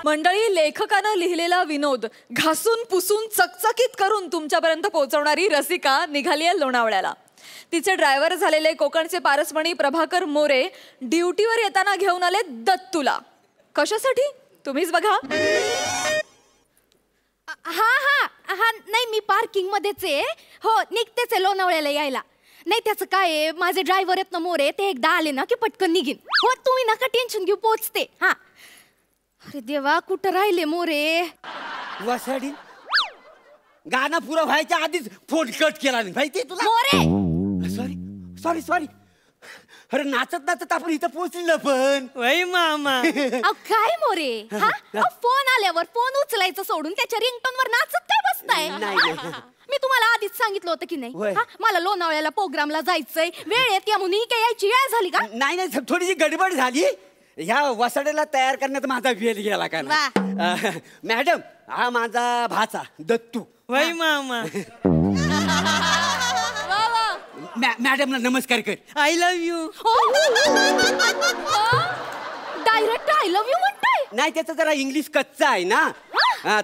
मंडळी, लेखकानं लिहिलेला विनोद घासून पुसून चकचकीत करून तुमच्यापर्यंत पोहोचवणारी रसिका निघाली आहे लोणावळ्याला. तिचे ड्रायव्हर झालेले कोकणचे पारसमणी प्रभाकर मोरे ड्युटीवर येताना घेऊन आले दत्तूला. कशासाठी तुम्हीच बघा. हा हा हा नाही, मी पार्किंग मध्येच आहे. हो, निघतेच आहे लोणावळ्याला यायला. नाही त्याचं काय आहे, माझे ड्रायव्हर आहेत ना मोरे, ते एकदा आले ना की पटकन निघीन. हो, तुम्ही नका टेन्शन घेऊ, पोचते. हा. अरे देवा, कुठं राहिले मोरे? वासाडी गाणं पुरं व्हायच्या आधीच फोन कट केला नाही माहिती तुला. More sorry sorry sorry. अरे नाचत नाचत आपण इथं पोहोचलो पण. वही मामा. अहो काय मोरे, हा फोन आल्यावर फोन उचलायचं सोडून त्याच्या रिंगटोन वर नाचत काय बसताय? मी तुम्हाला आधीच सांगितलं होतं की नाही, मला लोणावळ्याला प्रोग्रामला जायचंय, वेळ येते म्हणून काय यायची वेळ झाली का? नाही नाही, थोडीशी गडबड झाली. ह्या वसाड्याला तयार करण्यात माझा वेळ गेला का ना. मॅडम, हा माझा भाचा दत्तू. वही मामा. मॅडमला नमस्कार कर. I love you. Direct I love you म्हणतोय? नाही, त्याचा जरा इंग्लिश कच्चा आहे ना.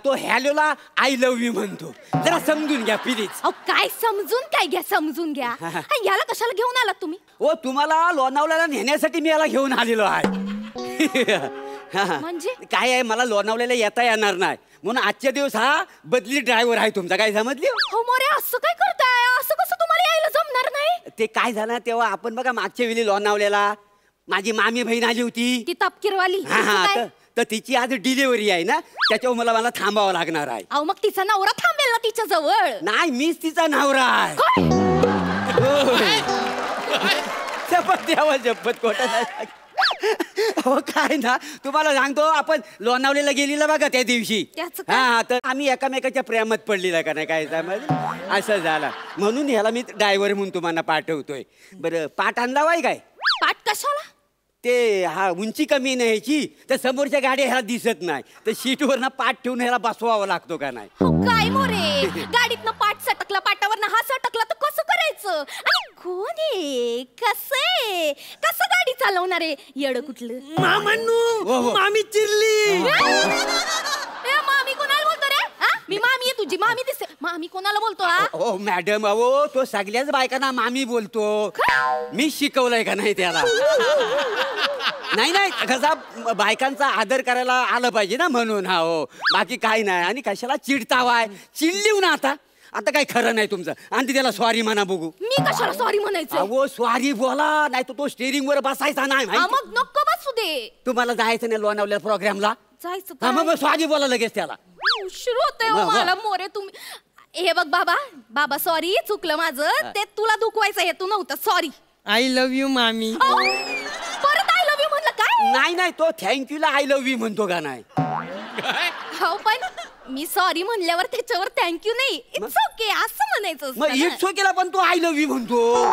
तो हॅलोला आय लव्ह यू म्हणतो. जरा समजून घ्या प्लीज. काय समजून काय घ्या, समजून घ्या. याला कशाला घेऊन आलात तुम्ही? ओ, तुम्हाला लोणावळ्याला नेण्यासाठी मी याला घेऊन आलेलो आहे. म्हणजे काय आहे, मला लोणावळ्याला येता येणार नाही म्हणून आजच्या दिवस हा बदली ड्रायव्हर आहे तुमचा. काय समजली? हो मोरे, असं काय करताय? असं कसं तुम्हाला यायला जमणार नाही? ते काय झालं, तेव्हा आपण बघा मागच्या वेळी लोणावळ्याला माझी मामी बहीण आली होती, ती तपकीरवाली. तर तिची आज डिलिव्हरी आहे ना, त्याच्यावर मला थांबावं लागणार आहे. अहो मग तिचा नवरा थांबेल ना तिच्या जवळ? नाही, मीच तिचा नवरा आहे. शपथ द्यावा, शपथ खोटा. हो काय ना, तुम्हाला सांगतो, आपण लोणावळ्याला गेलेला बघा त्या दिवशी. हा, तर आम्ही एकामेकाच्या प्रेमात पडलेला का नाही, काय समज असं झाला. म्हणून ह्याला मी ड्रायव्हर म्हणून तुम्हाला पाठवतोय. बरं, पाठ आणला वाय काय? पाठ कशाला? ते हा उंची कमी नाही ह्याची, तर समोरच्या गाड्या ह्याला दिसत नाही, तर सीटवर ना पाठ ठेवून ह्याला बसवावं लागतो का नाही? काय मोरे, गाडीतनं पाठ सटकला, पाटावरनं हा सटकला तर कसं करायचं? आणि कोण आहे, कसं कसं गाडी चालवणार आहे? येड कुठलं? मामांनू, मामी चिरली. मामी कोणाला बोलतो रे? मी मामी आहे तुझी, मामी दिसते. मामी कोणाला बोलतो? हो मॅडम, अहो तो सगळ्याच बायकांना मामी बोलतो. मी शिकवलंय का नाही त्याला? नाही नाही, कसा बायकांचा आदर करायला आलं पाहिजे ना, म्हणून. हा हो, बाकी काही नाही. आणि कशाला चिडतावाय? चिडलीव ना आता. आता काही खरं नाही तुमचं. आणि त्याला सॉरी म्हणा बघू. मी कशाला सॉरी म्हणायचं? अहो सॉरी बोला, नाही तो स्टेरिंग वर बसायचा नाही. मग नको बसू दे. तुम्हाला जायचं नाही लोणावल्या प्रोग्रामला? जायचं. मग सॉरी बोला लगेच त्याला. उशीर होतोय मला मोरे. तुम्ही हे बघ बाबा सॉरी, चुकलं माझं. ते तुला दुखवायचं हेतू नव्हतं. सॉरी. आय लव्ह यू मामी. परत आय लव्ह यू म्हणलं काय? नाही नाही, तो थँक्यूला आय लव्ह यू म्हणतो का नाही? हो, पण मी सॉरी म्हणल्यावर त्याच्यावर थँक्यू नाही, इट्स ओके असं म्हणायचं. मग इट्स ओकेला पण तो आय लव्ह यू म्हणतो.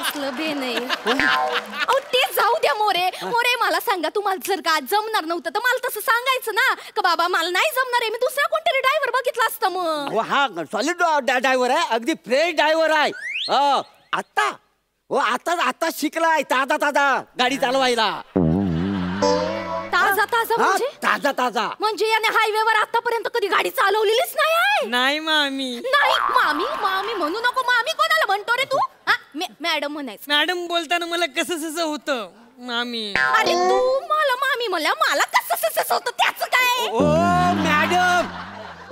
असलं बे नाही. अहो ते जाऊ द्या मोरे. मला सांगा, तुम्हाला जर का जमणार नव्हतं तर मला तसं सांगायचं ना, का बाबा मला नाही जमणार आहे, मी दुसरा कोणतरी ड्रायव्हर बघितला असता. मग हा सॉलिड ड्रायव्हर आहे, अगदी फ्रेश ड्रायव्हर आहे. आता हो, आता शिकलाय ताजा गाडी चालवायला. ताजा म्हणजे? ताजा म्हणजे याने हायवेवर आतापर्यंत कधी गाडी चालवलेलीच नाही? नाही मामी. नाही मामी म्हणू नको. मामी कोणाला म्हणतो रे तू? मॅडम म्हणायचं. मॅडम बोलताना मला कसं होतं मामी. अरे तू मला मामी म्हणल्या, मला कसं होतं त्याचं काय? ओ मॅडम,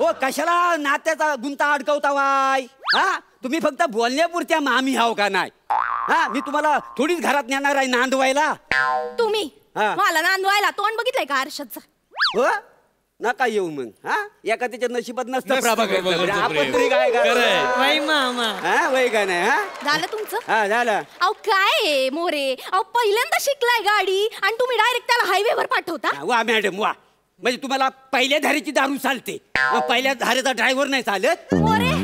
ओ कशाला नात्याचा गुंता अडकवता वाय? हा, तुम्ही फक्त बोलण्यापुरत्या मामी हाव का नाही? हा, मी तुम्हाला थोडीच घरात नेणार आहे नांदवायला. तुम्ही मला नांदवायला तोंड बघितलंय का आरशाचं? हो, नका येऊ मग. हा, एका त्याच्या नशिबात नसतं प्रभाकर. आपण तरी काय वय मामा. हा, वय का नाही? हा, झालं तुमचं? हा, झालं. अहो काय मोरे, अहो पहिल्यांदा शिकलाय गाडी आणि तुम्ही डायरेक्ट त्याला हायवेवर पाठवता? वा मॅडम वा. म्हणजे तुम्हाला पहिल्या धारेची दारू चालते, पहिल्या धारेचा ड्रायव्हर नाही चालत? मोरे,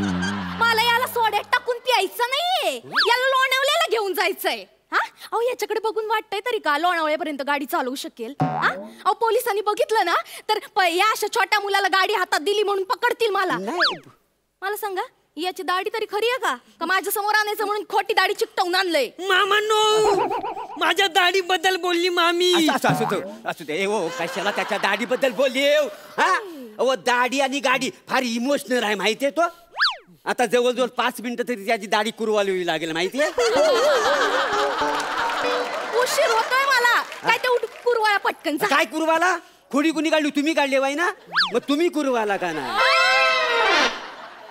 मला याला सोड्यात टाकून प्यायचं नाहीये, याला लोणावळ्याला घेऊन जायचंय. अहो याच्याकडे बघून वाटतंय तरी का लोणावळ्यापर्यंत गाडी चालवू शकेल? अहो पोलिसांनी बघितलं ना तर या अशा छोट्या मुलाला गाडी हातात दिली म्हणून पकडतील मला. मला सांगा, याची दाढी तरी खरी आहे का माझ्या समोर आणायचं म्हणून खोटी दाढी चिकटवून आणलंय? मामा नो, माझ्या दाढी बद्दल बोलली मामी. असू दे हो, कशाला त्याच्या दाढीबद्दल बोलली हा? दाढी आणि गाडी फार इमोशनल आहे माहितीये तो. आता जवळजवळ 5 मिनिटं तरी त्याची दाढी कुरवाली लागेल माहितीये. उशीर होतोय मला. काय ते कुरवाळा पटकन जा. काय कुरवाला? खोडी कुणी काढली? तुम्ही काढली बाई ना, मग तुम्ही कुरवाला का नाही?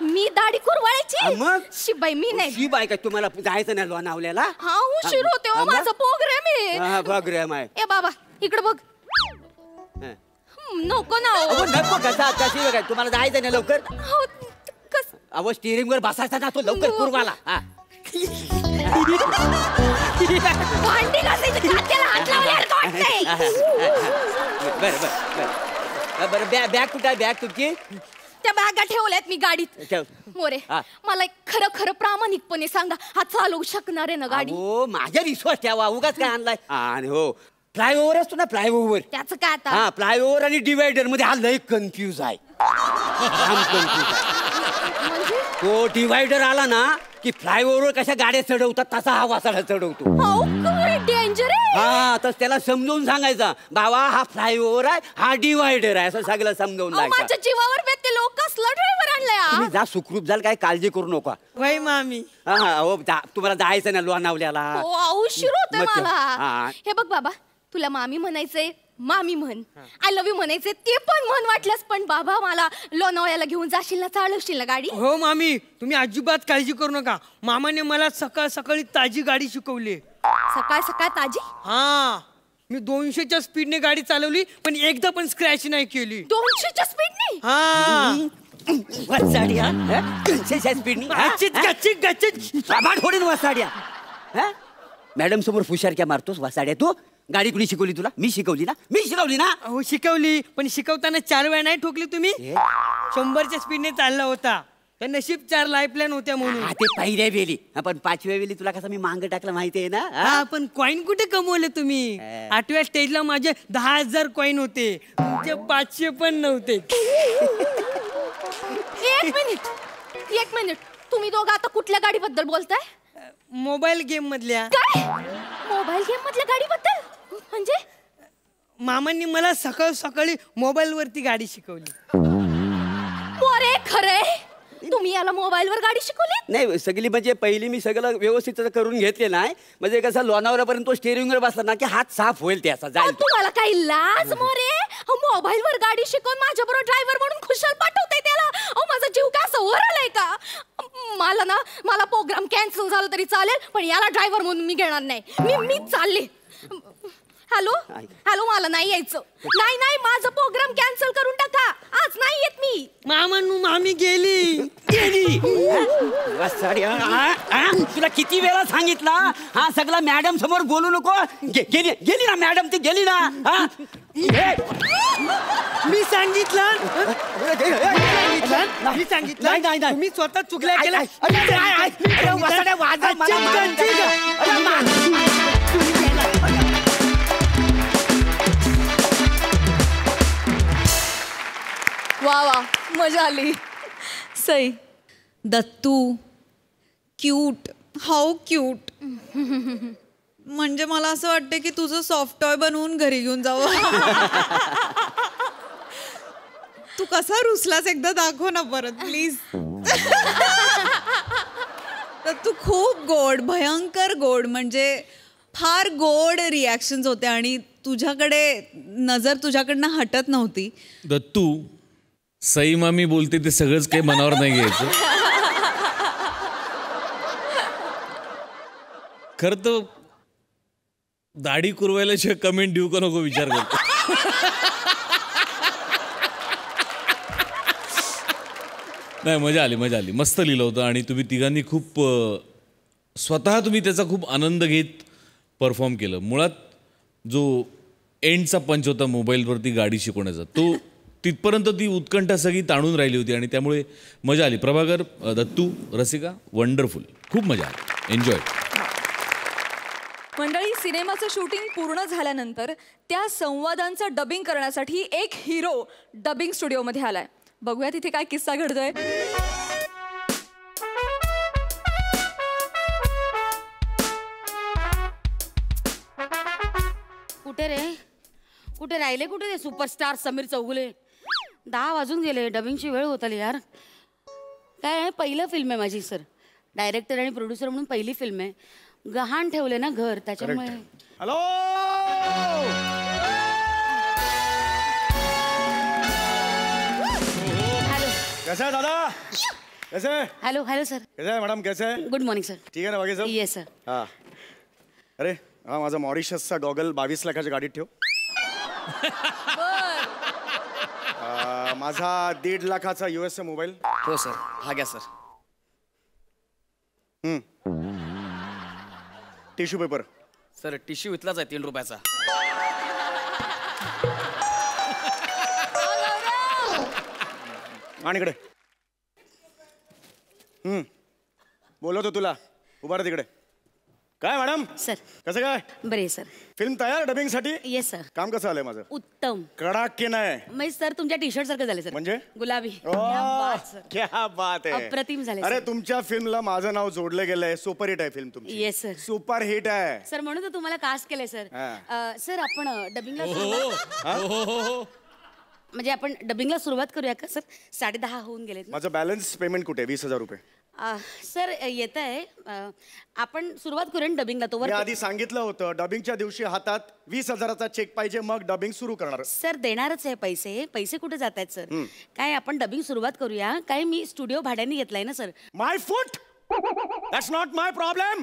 मी दाढी कुरवाळायची? मग शिबाई मी नाही. शिबाई काय तुम्हाला जायचं नाही लोणावल्याला? हा उशीर होते हो, माझा प्रोग्राम आहे. प्रोग्राम आहे. ए बाबा इकडे बघ. नको ना हो. नको कशी काय तुम्हाला जायचं नाही लवकर? हो, अहो स्टिअरिंग वर बसायचा ना तो लवकर कुरवाला. भांडी घासायची खात्याला हात लावल्यासारखं वाटतंय. बरं बॅग कुठे आहे? बॅग तुमची? त्या बॅगा ठेवल्यात मी गाडीत. मोरे मला एक खरं खरं प्रामाणिकपणे सांगा, हा चालवू शकणार आहे ना गाडी? हो माझ्या विश्वास ठेवा, उगाच काय आणलाय. आणि हो फ्लायओव्हर असतो ना, फ्लायओव्हर. त्याचं काय आता? हा फ्लायओव्हर आणि डिवायडर मध्ये हा लय कन्फ्यूज आहे. तो डिवायडर आला ना की फ्लायओव्हर कशा गाड्या चढवतात तसा हा वासाडा चढवतो. डेंजर आहे. हा तर त्याला समजावून सांगायचा, बाबा हा फ्लायओव्हर आहे, हा डिवायडर आहे, असं सगळं समजावून माझ्या जीवावर बेते लोक कसला ड्रायव्हर आणलाय. तुम्ही जा सुखरूप झाल, काय काळजी करू नका. वय मामी. हा हो तुम्हाला जायचं ना लोणावल्याला. उशीर होतोय मला. हे बघ बाबा, तुला मामी म्हणायचंय मामी म्हण, आय लव्ह यू म्हणायचे ते पण म्हण वाटलंस, पण बाबा मला लोणावळ्याला घेऊन जाशील ना, चालवशील ना गाडी? हो मामी, तुम्ही अजिबात काळजी करू नका. मामाने मला सकाळ सकाळी ताजी गाडी शिकवली. सकाळ सकाळ ताजी? हा, मी 200च्या स्पीडने गाडी चालवली, पण एकदा पण स्क्रॅच नाही केली. 200च्या स्पीडने? हा वसाड्या मॅडम समोर फुशारक्या मारतोस वसाड्या तू. गाडी कुणी शिकवली तुला? मी शिकवली ना, मी शिकवली ना. हो शिकवली, पण शिकवताना 4 वेळा नाही ठोकली तुम्ही. 100च्या स्पीडने चालला होता. त्या नशीब 4 लाईफलाईन होत्या म्हणून. ते पहिल्या वेळी, पण 5व्या वेळी तुला कसं मी मांग टाकलं माहिती आहे ना. हा पण कॉईन कुठे कमवले तुम्ही? 8व्या स्टेजला माझे 10,000 कॉईन होते, तुमचे 500 पण नव्हते. एक मिनिट, तुम्ही दोघं आता कुठल्या गाडीबद्दल बोलताय? मोबाईल गेम मधल्या. काय? मोबाईल गेम मधल्या गाडीबद्दल म्हणजे? मामांनी मला सकाळ सकाळी मोबाईल वरती गाडी शिकवली. अरे खरे, तुम्ही याला मोबाईल वर गाडी शिकवली? नाही सगळी म्हणजे पहिली मी सगळं व्यवस्थित करून घेतले नाही, म्हणजे कसं लोणावळ्यापर्यंत तो स्टेअरिंग वर बसला ना की हात साफ होईल त्याचा जाईल. तुम्हाला काही लाज मोरे? मोबाईल वर गाडी शिकवून माझ्या बरोबर ड्रायव्हर म्हणून खुशाल पाठवताय त्याला? माझा जीव काय असं वरलाय का? मला प्रोग्राम कॅन्सल झाला तरी चालेल, पण याला ड्रायव्हर म्हणून मी घेणार नाही. मी चालले. हॅलो हॅलो, मला नाही यायचं. नाही माझा प्रोग्राम कॅन्सल करून टाका, आज नाही येत मी. मामी गेली. तुला किती वेळा सांगितला हा सगळा मॅडम समोर बोलू नको. गेली ना मॅडम, ती गेली ना. मी सांगितलं नाही, तुम्ही स्वतः चुकल्या केल्या. वा वा, मजा आली. Sai. Dattu cute, how cute. म्हणजे मला असं वाटतं की तुझं सॉफ्ट टॉय बनवून घरी घेऊन जावं. तू कसा रुसलास एकदा दाखव ना परत प्लीज. तू खूप गोड, भयंकर गोड, म्हणजे फार गोड रिॲक्शन्स होते आणि तुझ्याकडे नजर तुझ्याकडनं हटत नव्हती. दत्तू, सई मामी बोलते ते सगळंच काही मनावर नाही घ्यायचं. खरं तर दाढी कुरवायला कमेंट देऊ का नको विचार करतो. नाही मजा आली, मस्त लिहिलं होतं आणि तुम्ही तिघांनी खूप स्वतः तुम्ही त्याचा खूप आनंद घेत परफॉर्म केलं. मुळात जो एंडचा पंच होता मोबाईलवरती गाडी शिकवण्याचा, तो तिथपर्यंत ती उत्कंठा सगळी ताणून राहिली होती आणि त्यामुळे मजा आली. प्रभाकर, दत्तू, रसिका, वंडरफुल, खूप मजा आली, एन्जॉय. मंडळी, सिनेमाचं शूटिंग पूर्ण झाल्यानंतर त्या संवादांचं डबिंग करण्यासाठी एक हिरो डबिंग स्टुडिओमध्ये आलाय. बघूया तिथे काय किस्सा घडतोय. कुठे रे कुठे राहिले कुठे ते सुपरस्टार समीर चौगुले 10 वाजून गेले डबिंगची वेळ होत आली यार काय आहे पहिलं फिल्म आहे माझी सर डायरेक्टर आणि प्रोड्युसर म्हणून पहिली फिल्म आहे गहाण ठेवले ना घर त्याच्यामुळे हॅलो हॅलो कैसे है दादा कैसे है हॅलो हॅलो सर कैसे है मॅडम कैसे है गुड मॉर्निंग सर ठीक आहे ना बाकी सब येस सर हा अरे हा माझा मॉरिशसचा गॉगल 22 लाखाच्या गाडीत ठेव माझा 1.5 लाखाचा US मोबाईल हो सर हा घ्या sir tissue paper sir tissue इथलाच आहे 3 रुपयाचा आणि इकडे बोलवतो तुला उभा तिकडे काय मॅडम सर कसं काय बरे सर फिल्म तयार डबिंग साठी येस सर काम कसं आलंय माझं उत्तम कडाक की नाही म्हणजे सर तुमच्या टी शर्ट सारखं झालं सर म्हणजे? गुलाबी ओ, क्या बात आहे अप्रतिम झाले अरे सर. तुमच्या फिल्मला माझं नाव जोडलं गेलंय सुपर हिट आहे फिल्म तुमची येस सर सुपर हिट आहे सर म्हणून तर तुम्हाला कास्ट केलंय सर हा. सर आपण डबिंगला हो म्हणजे आपण डबिंगला सुरुवात करूया का सर 10:30 होऊन गेलेत ना? माझं बॅलन्स पेमेंट कुठे 20,000 रुपये सर येत आहे आपण सुरुवात करूया ना डबिंगला मी तोवर आधी सांगितलं होतं डबिंगच्या दिवशी हातात 20,000चा चेक पाहिजे मग डबिंग सुरू करणार सर देणारच आहे पैसे कुठे जात आहेत सर काय आपण डबिंग सुरुवात करूया काय मी स्टुडिओ भाड्याने घेतलाय ना sir my foot that's not my problem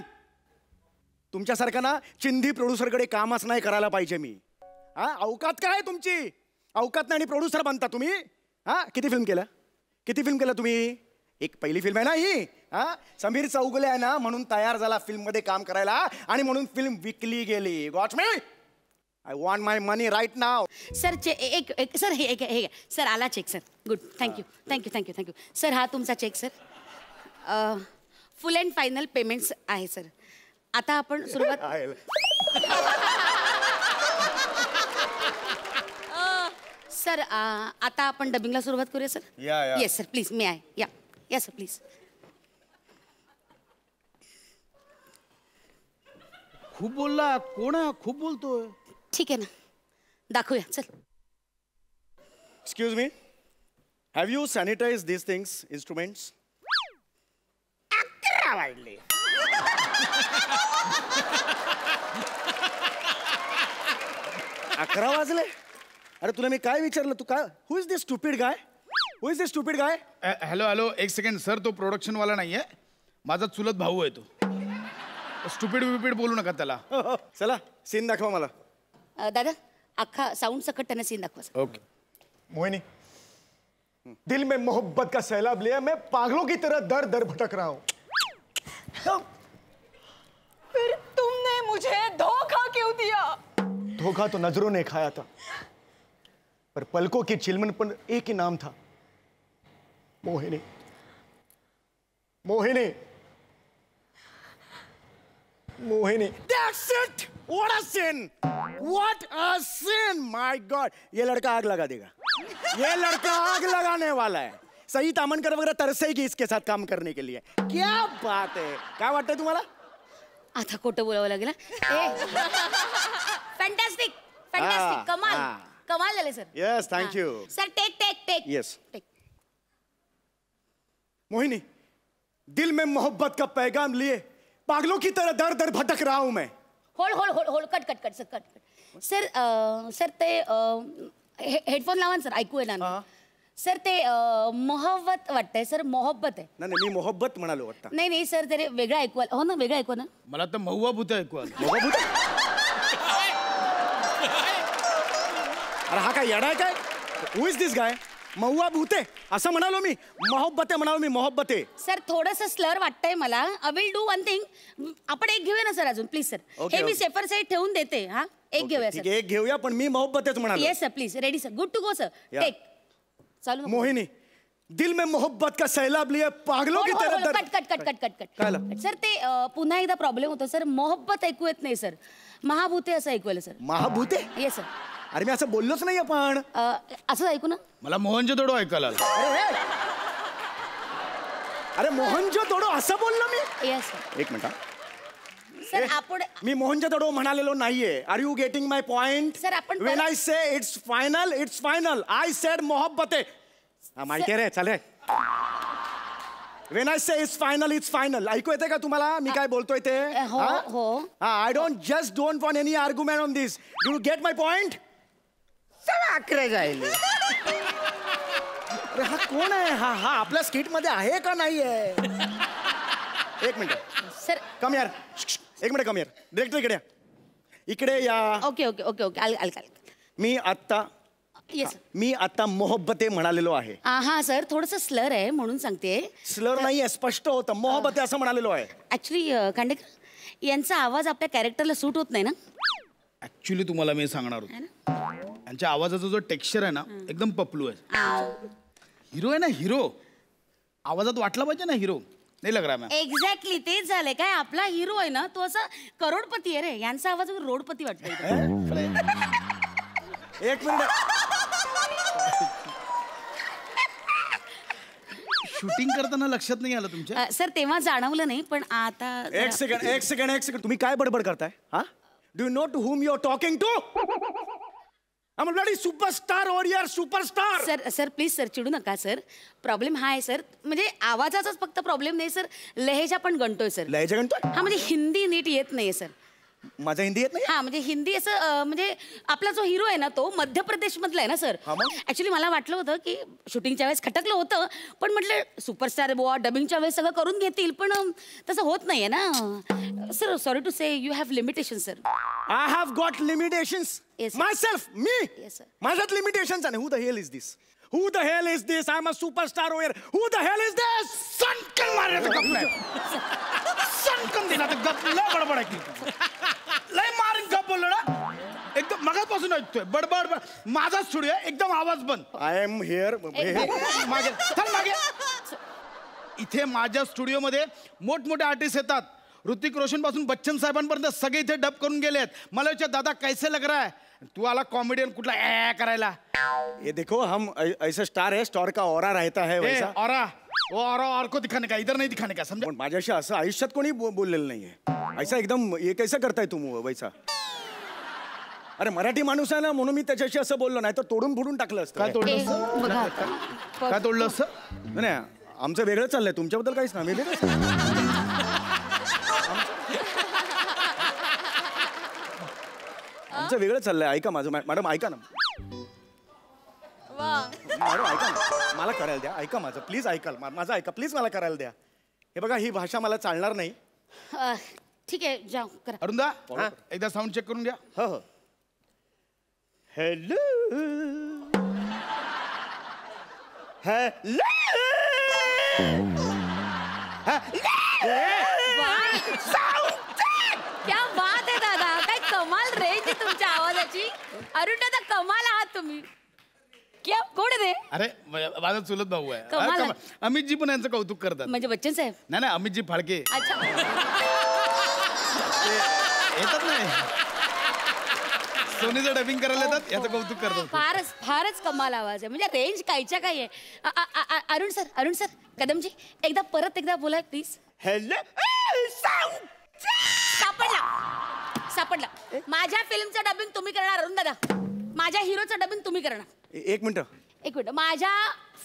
तुमच्यासारखा ना चिंधी प्रोड्युसरकडे कामच नाही करायला पाहिजे मी हा अवकात काय आहे तुमची अवकात नाही आणि प्रोड्युसर बनता तुम्ही हा किती फिल्म केलं तुम्ही एक पहिली फिल्म आहे ना ही हा समीर चौगुले आहे ना म्हणून तयार झाला फिल्ममध्ये काम करायला आणि म्हणून फिल्म विकली गेली got me I want my money right now sir एक सर हे सर आला check sir good thank you sir हा तुमचा check sir full and final payments आहे सर आता आपण सुरुवात सर आता आपण डबिंगला सुरुवात करूया सर या. येस सर प्लीज मी आहे या सर प्लीज खूप बोलला कोण आहे खूप बोलतोय ठीक आहे ना दाखवूया चल excuse me have you sanitise this things instruments वाढले 11 वाजले अरे तुला मी काय विचारलं तू काय who is this stupid guy hello एक सेकंड सर तो प्रोडक्शन वाला नाहीये माझा चुलत भाऊ आहे तो स्टुपिड विपिड बोलू नका त्याला चला सीन दाखवा मला दादा अख्खा साऊंड सकट त्याने सीन दाखवा सर ओके मोहिनी दिल में मोहब्बत का सैलाब लिया मैं पागलों की तरह दर दर भटक रहा हूं फिर तुमने मुझे धोखा क्यों दिया धोखा तो नजरों ने खाया था पर पलकों की चिलमन पर एक ही नाम था मोहिनी मोहिनी मोहिनी That's it! What a sin! What a sin! My God! ये लड़का आग लगा देगा ये लड़का आग लगाने वाला है सही तामनकर वगैरह तरसेगी इसके साथ काम करने के लिए क्या बात है काय वाटतंय तुम्हाला आता खोटं बोलावं लागेल फॅन्टॅस्टिक कमाल झाले sir Yes, thank you. Sir take Yes. मोहिनी दिल में मोहब्बत का पैगाम लिए पागलों की तरह दर दर भटक रहा हूं मैं होल्ड कट सर ते हेडफोन लावा ना सर ऐकू येणार नाही. सर ते मोहब्बत वाटतंय सर मोहब्बत आहे नाही मी मोहब्बत म्हणालो वाटतं नाही सर ते वेगळं ऐकू आलं. हो ना वेगळं ऐकू ना मला तर महुआ भूत ऐकू आलं. अरे हा काय येडा आहे काय who is this guy Mahua भूते असं म्हणालो मी मोहब्बते म्हणालो मी मोहब्बते सर थोडंसं स्लर वाटतंय मला I will do one thing आपण एक घेऊया ना सर अजून प्लीज सर Okay, हे मी okay. सेफर साईड ठेवून देते हा एक घेऊया ठीक सर आहे एक घेऊया पण मी मोहब्बतेच म्हणालो yes sir please ready sir good to go sir Yeah. Take चालू मोहिनी दिल में मोहब्बत का सैलाब लिए पागलों की तरह दर कट सर ते पुन्हा एकदा प्रॉब्लेम होतो सर मोहब्बत ऐकू येत नाही सर महाभूते असं ऐकू आलं सर महाभूते येस सर अरे मी असं बोललोच नाही आपण असं ऐकू ना मला मोहनजोदडो ऐकायला आलं. अरे मोहनजोदडो असं बोललो मी येस सर एक मिनिट सर आपण मी मोहनच्या दडो म्हणालेलो नाहीये. Are you getting my point? Sir, आपण when I say it's final I said Mohabbatein. माहिती रे, चालेल. When I say it's final ऐकू येते का तुम्हाला मी काय बोलतोय ते? हो. I don't want any argument on this. Do you get my point? 11 जाईल. अरे हा कोण आहे? हा आपल्या स्किट मध्ये आहे का नाहीये? एक मिनिट सर. कम यार, एक मिनिट कम यार. डिरेक्टर इकडे या. इकडे या. ओके ओके ओके ओके आल मी आता मोहब्बते म्हणालेलो आहे. हा सर, थोडंसं स्लर आहे म्हणून सांगते. स्लर नाहीये, स्पष्ट होतं. मोहब्बते असं म्हणालेलो आहे. ऍक्च्युली खांडेकर यांचा आवाज आपल्या कॅरेक्टरला सूट होत नाही ना. ऍक्च्युली तुम्हाला मी सांगणार होतो, यांच्या आवाजाचा जो टेक्स्चर आहे ना एकदम पपलू आहे. हिरो आहे ना, हिरो आवाजात वाटला पाहिजे ना हिरो. नाही लग रहा मॅम. एक्झॅक्टली तेच झालंय. काय आपला हिरो आहे ना तो असा करोडपती आहे रे. यांचा आवाज रोडपती वाटतोय. एक मिनिट. शूटिंग करताना लक्षात नाही आलं तुमच्या? सर तेव्हा जाणवलं नाही पण आता एक सेकंड तुम्ही काय बडबड करताय? हा, do you know to whom you are talking to? I am bloody superstar over here, superstar. Sir please sir चिडू नका सर. प्रॉब्लेम हा आहे सर, म्हणजे आवाजाचाच फक्त प्रॉब्लेम नाही सर, लहेजा पण गणतोय सर. लहेजा गणतोय? हा म्हणजे हिंदी नीट येत नाहीये सर. माझा हिंदी येत नाही? हा म्हणजे हिंदी असं म्हणजे आपला जो हिरो आहे ना तो मध्य प्रदेश मधला आहे ना सर. ऍक्च्युली मला वाटलं होतं की शूटिंगच्या वेळेस खटकलं होतं पण म्हटलं सुपरस्टार बुवा डबिंगच्या वेळेस सगळं करून घेतील पण तसं होत नाहीये ना सर. Sorry to say you have limitation sir. I have got limitations myself. मी माझ्यात लिमिटेशन्स आहे. Who the hell is this? Who the hell is this? I'm a superstar over here. Who the hell is this? सनकन मारायचं गप नाही. सनकन दिला तर गप लय बडबड आहे. लय मारून गप बोललो ना एकदम मगापासून ऐकतोय बडबड. माझा स्टुडिओ एकदम आवाज बंद. I am here. मागे चल मागे. इथे माझ्या स्टुडिओमध्ये मोठमोठे आर्टिस्ट येतात. ऋतिक रोशन पासून बच्चन साहेबांपर्यंत सगळे इथे डब करून गेलेत. मला विचार दादा कैसे लग रहा है? तू आला कॉमेडियन कुठला करायला? ये देखो हम ऐसा स्टार है, स्टार का ऑरा रहता है वैसा. ऑरा वो ऑरा और को दिखाने का, इधर नहीं दिखाने का. समझा? माझ्याशी असं आयुष्यात कोणी बोललेलं नाहीये. ऐसा एकदम ये कैसा करताय तुम वैसा? अरे मराठी माणूस आहे ना म्हणून मी त्याच्याशी असं बोललो, नाही तर तोडून फोडून टाकलं असतं. काय तोडलं? काय तोडलं असं? नाही आमचं वेगळं चाललंय, तुमच्याबद्दल काहीच नाही. वेगळं आमचं वेगळं चाललंय. ऐका माझं मॅडम, ऐका ना मॅडम, ऐका ना मला करायला द्या. ऐका माझं प्लीज, ऐकाल माझं ऐका प्लीज, मला करायला द्या. हे बघा ही भाषा मला चालणार नाही. ठीक आहे जाऊ करा. अरुंदा एकदा साऊंड चेक करून घ्या. हो. हॅलो क्या बात आहे दादा. काय कमाल रेंज आहे तुमच्या आवाजाची. अरुण दादा कमाल आहात तुम्ही. क्या कोण आहे ते? अरे माझा चुलत भाऊ कमाल आहे. अमितजी पण यांचं कौतुक करतात. म्हणजे बच्चन साहेब? नाही अमितजी फाळके अच्छा येतात नाही. सोनीचं डबिंग करायला येतात, याचं कौतुक करतात. फारच कमाल आवाज आहे. म्हणजे रेंज कायच्या काय आहे. अरुण सर कदमजी परत एकदा बोला प्लीज. हॅलो सापडला. माझ्या फिल्मचं डबिंग तुम्ही करणार अरुण दादा. माझ्या हिरोचं डबिंग तुम्ही करणार. एक मिनिट माझ्या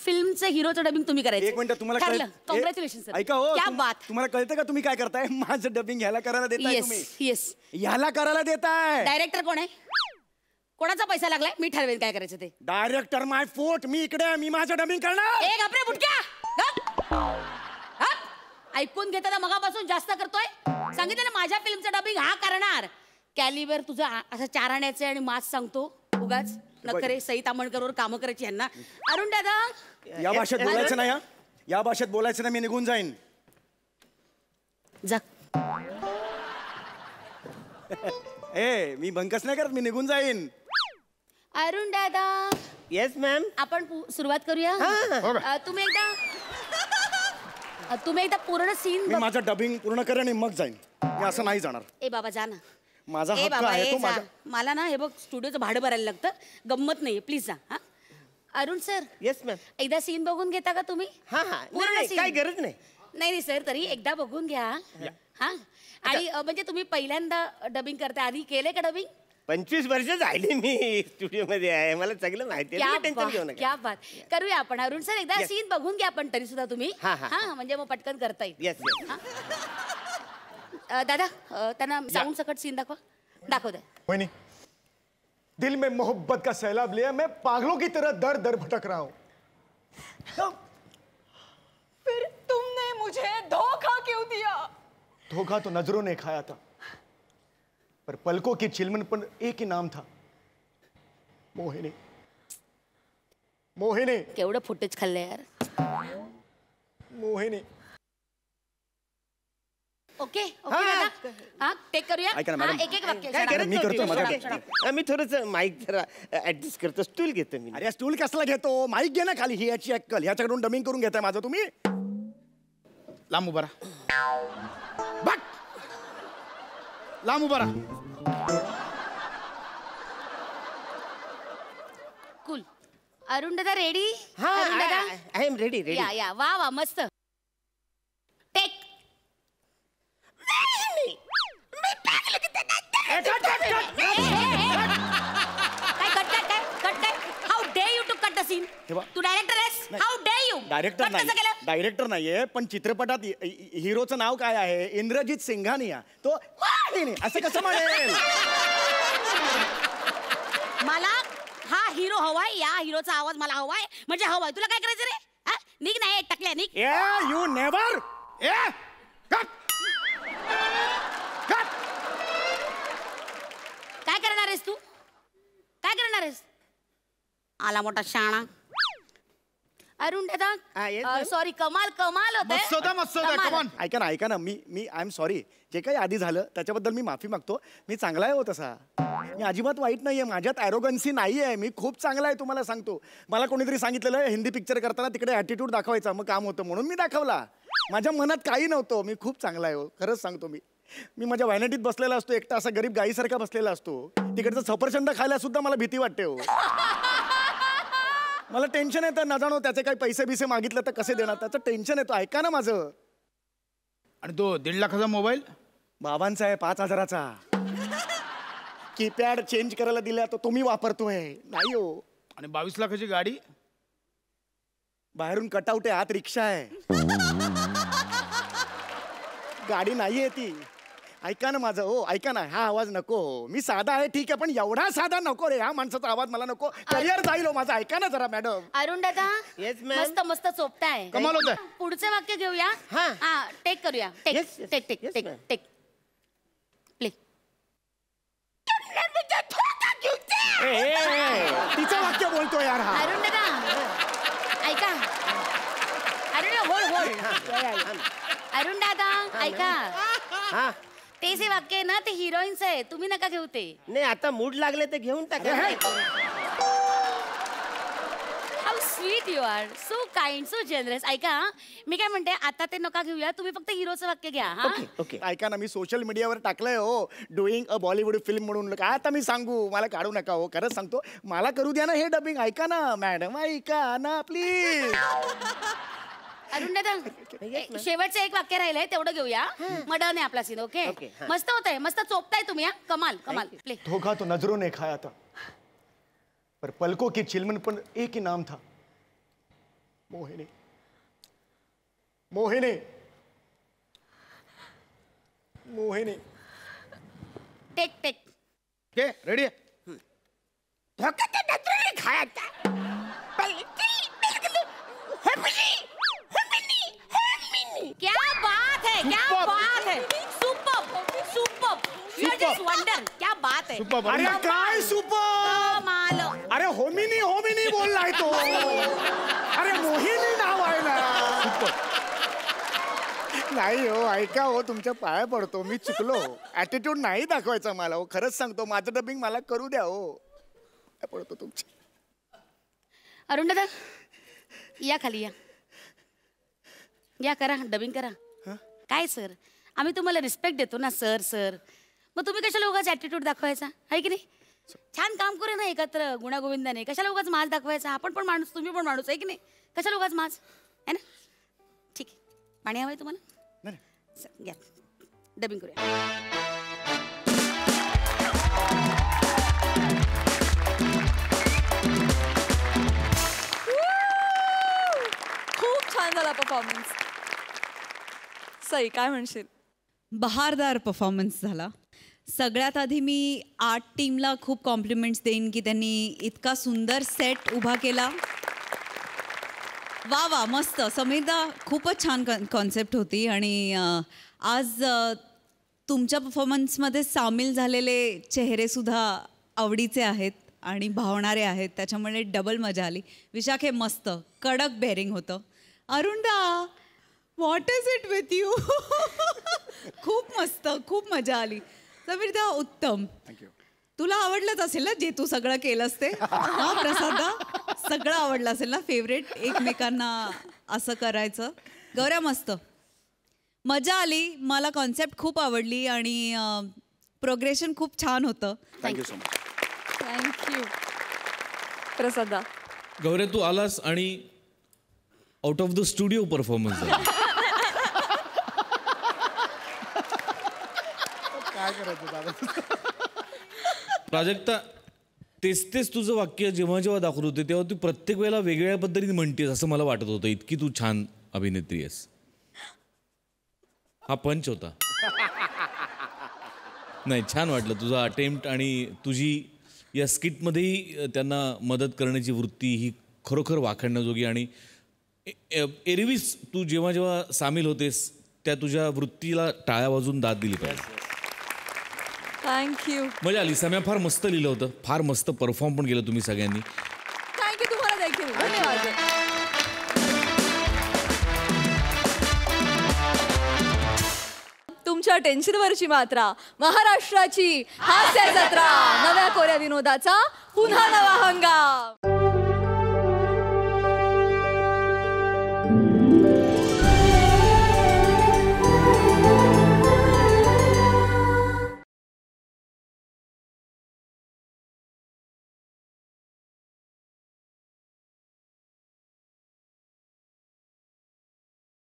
फिल्मचं हिरोचं डबिंग तुम्ही करायचं. एक मिनिट तुम्हाला कॉंग्रॅच्युलेशन सर. ऐका हो, क्या बात. तुम्हाला कळतं का तुम्ही काय करताय? माझं डबिंग ह्याला करायला देताय तुम्ही. येस ह्याला करायला देताय. डायरेक्टर कोण आहे? कोणाचा पैसा लागलाय? मी ठरवेन काय करायचं ते. डायरेक्टर माय फोट. मी इकडे, मी माझं डबिंग करणार. एक आपल्या बुटक्या ऐकून घेताना मगापासून जास्त करतोय. सांगितलं ना माझ्या फिल्मचं डबिंग हा करणार. कॅलिबर तुझं असं 4 आण्याचे आणि मास सांगतो उगाच नखरे सई तामणकरवर कामं करायची यांना. अरुण दादा या भाषेत बोलायचं नाही. या भाषेत बोलायचं नाही. मी निघून जाईन. जा. मी बंकस नाही करत, मी निघून जाईन. अरुण दादा. Yes ma'am. आपण सुरुवात करूया. तुम्ही एकदा पूर्ण सीन. मी माझं डबिंग पूर्ण करेन आणि मग जाईन. मी असं नाही जाणार. ए बाबा जा ना. माझा हक्क आहे तो माझा. मला ना हे बघ स्टुडिओचं भाडं भरायला लागतं. गंमत नाहीये प्लीज जा. अरुण सर. Yes ma'am. एकदा सीन बघून घेता का तुम्ही? हा काही गरज नाही. नाही सर, तरी एकदा बघून घ्या. हा, आणि म्हणजे तुम्ही पहिल्यांदा डबिंग करता, आधी केले का डबिंग? 25 वर्ष झाली मी स्टुडिओ मध्ये आहे, मला सगळं माहिती आहे. टेन्शन घेऊ नका. क्या बात. करूया आपण. अरुण सर, एकदा सीन बघून घ्या पण तरी सुद्धा तुम्ही. हा, म्हणजे मग पटकन करता येईल. येस. दादा, त्यांना साऊंड सकट सीन दाखव द्या. वहिनी, दिल में मोहब्बत का सैलाब लिया, मैं पागलों की तरह दर दर भटक रहा हूं. फिर तुमने मुझे धोखा क्यों दिया? धोखा तो नजरों ने खाया था, पर पलकों की चिलमन पर एक ही नाम था, मोहिनी. मोहिनी. केवढं फुटेज खाल्लं यार. मोहिनी. ओके दादा. हा, टेक करूया. ऐका ना मॅडम, एक वाक्य. मी करतो. मी थोडंसं माईक जरा ऍडजस्ट करतो. स्टूल घेतो मी. अरे स्टूल कसला घेतो? माईक घे ना खाली. ही याची अक्कल. ह्याच्याकडून डबिंग करून घेताय माझं तुम्ही. लांब उभा राहा. बट लांब उभा राहा. कूल. अरुण दादा रेडी? I am ready. या वा वा, मस्त. टेक. तू डायरेक्टर आहेस? How day you? डायरेक्टर नाहीये, पण चित्रपटात हिरोचं नाव काय आहे? इंद्रजित सिंघानिया. तो असं कसं म्हणेल? मला हा हिरो हवाय, या हिरोचा आवाज मला हवाय, म्हणजे हवाय. तुला काय करायचं रे? निघ नाही टकल्या, निघ. You never. काय करणार आहेस तू? काय करणार आहेस? आला मोठा शाणा. अरुण दादा, सॉरी, कमाल होतंय. ऐका ना, मी आय एम सॉरी. जे काही आधी झालं त्याच्याबद्दल मी माफी मागतो. मी चांगला आहे हो तसा. मी अजिबात वाईट नाहीये. माझ्यात ॲरोगन्सी नाहीये. मी खूप चांगला आहे, तुम्हाला सांगतो. मला कोणीतरी सांगितलेलं हिंदी पिक्चर करताना तिकडे ॲटिट्यूड दाखवायचा, मग काम होतं, म्हणून मी दाखवला. माझ्या मनात काही नव्हतं. मी खूप चांगला आहे हो, खरंच सांगतो. मी माझ्या व्हॅनिटीत बसलेला असतो, एकटा असा गरीब गाईसारखा बसलेला असतो. तिकडचं सफरचंद खायला सुद्धा मला भीती वाटते हो. मला टेन्शन येतं, न जाणो त्याचे काही पैसे बिसे मागितले तर कसे देणार, त्याचं टेन्शन येतो. ऐका ना माझं. आणि तो 1.5 लाखाचा मोबाईल बाबांचा आहे, 5,000चा. कीपॅड चेंज करायला दिला तो तुम्ही वापरतोय. नाही हो. आणि 22 लाखाची गाडी. बाहेरून कटआउट आहे, आत रिक्षा आहे. गाडी नाहीये ती. ऐका ना माझं. हो ऐका ना, हा आवाज नको. मी साधा आहे ठीक आहे, पण एवढा साधा नको रे. हा माणसाचा आवाज मला नको. करिअर जाईल हो माझं. ऐका ना जरा मॅडम. अरुण दादा, मस्त मस्त चोपताय. कमाल होतंय. पुढचं वाक्य घेऊया. हा, टेक करूया. Take play. तिचं वाक्य बोलतोय यार हा. अरुण दादा ऐका. अरुण होल्ड. अरुण दादा ऐका. ते जे वाक्य आहे ना, ते हिरोईनचं आहे. तुम्ही नका घेऊ ते. नाही, आता मूड लागले तर घेऊन टाका. How sweet you are. So kind, so generous. ऐका, मी काय म्हणते, आता ते नका घेऊया. तुम्ही फक्त हिरोचं वाक्य घ्या. ओके. ऐका ना, मी सोशल मीडियावर टाकलंय हो, डुईंग अ बॉलिवूड फिल्म म्हणून. काय आता मी सांगू? मला काढू नका हो, खरंच सांगतो. मला करू द्या ना हे डबिंग. ऐका ना मॅडम, ऐका ना प्लीज. अरुण दादा, शेवटचं एक वाक्य राहिलंय, तेवढं घेऊया. मडन आहे आपला सीन. ओके, मस्त होतंय, मस्त चोपताय तुम्ही. कमाल. प्ले. धोखा तो नजरों ने खाया था, पर पलकों की चिलमन पर एक ही नाम था, मोहिनी. मोहिनी. मोहिनी. टेक. रेडी. धोका तो नजरों ने खाया था. क्या बात है, क्या बात है. सुपर. You just wonder. क्या बात है. अरे काय सुपर. कमाल. अरे होमिनी बोललाय तो. अरे मोहिनी नाव आहे ना. नाही हो, ऐका हो, तुमच्या पाया पडतो. मी चुकलो. ऍटिट्यूड नाही दाखवायचा मला हो, खरंच सांगतो. माझं डबिंग मला करू द्या हो. पाया पडतो तुमच्या. अरुण दादा या खाली या करा, डबिंग करा. काय सर, आम्ही तुम्हाला रिस्पेक्ट देतो ना सर. मग तुम्ही कशाला उगाच ॲटिट्यूड दाखवायचा आहे की नाही? छान काम करू ना एकत्र गुणागोविंदाने. कशाला उगाच माज दाखवायचा? आपण पण माणूस, तुम्ही पण माणूस आहे की नाही? कशाला उगाच माज आहे ना? ठीक आहे, पाणी हवंय तुम्हाला? चल, घ्या डबिंग करूया. खूप छान झाला परफॉर्मन्स. सई काय म्हणशील? बहारदार परफॉर्मन्स झाला. सगळ्यात आधी मी आर्ट टीमला खूप कॉम्प्लिमेंट्स देईन की त्यांनी इतका सुंदर सेट उभा केला. वा वा मस्त. समीरदा खूपच छान कॉन्सेप्ट होती आणि आज तुमच्या परफॉर्मन्समध्ये सामील झालेले चेहरेसुद्धा आवडीचे आहेत आणि भावणारे आहेत, त्याच्यामुळे डबल मजा आली. विशाखे मस्त कडक बेअरिंग होतं. Arunda what is it with you? खूप मस्त, खूप मजा आली. समीरदा उत्तम. तुला आवडलंच असेल ना जे तू सगळं केलंस ते? हा प्रसादा सगळं आवडलं असेल ना? फेवरेट एकमेकांना असं करायचं. गौऱ्या मस्त मजा आली. मला कॉन्सेप्ट खूप आवडली आणि प्रोग्रेशन खूप छान होतं. Thank you so much. थँक्यू प्रसादा. गौऱ्या तू आलास आणि out of the studio performance झाला. काय करायचं दादा? प्राजक्ता तेच तुझं वाक्य जेव्हा जेव्हा दाखवत होते तेव्हा तू प्रत्येक वेळेला वेगवेगळ्या पद्धतीने म्हणतेस असं मला वाटत होतं. इतकी तू छान अभिनेत्री आहेस. हा पंच होता. नाही छान वाटलं तुझं अटेम्प्ट आणि तुझी या स्किटमध्येही त्यांना मदत करण्याची वृत्ती ही खरोखर वाखाणण्याजोगी. आणि एरवीच तू जेव्हा जेव्हा सामील होतेस त्या तुझ्या वृत्तीला टाळ्या वाजून दाद दिली पाहिजे. थँक्यू. मजा आली. सम्या फार मस्त लिहिलं होतं. फार मस्त परफॉर्म पण केलं तुम्ही सगळ्यांनी. थँक्यू तुम्हाला देखील. धन्यवाद. तुमच्या टेन्शनवरची मात्रा महाराष्ट्राची हास्य जत्रा. नव्या कोऱ्या विनोदाचा पुन्हा नवा हंगाम.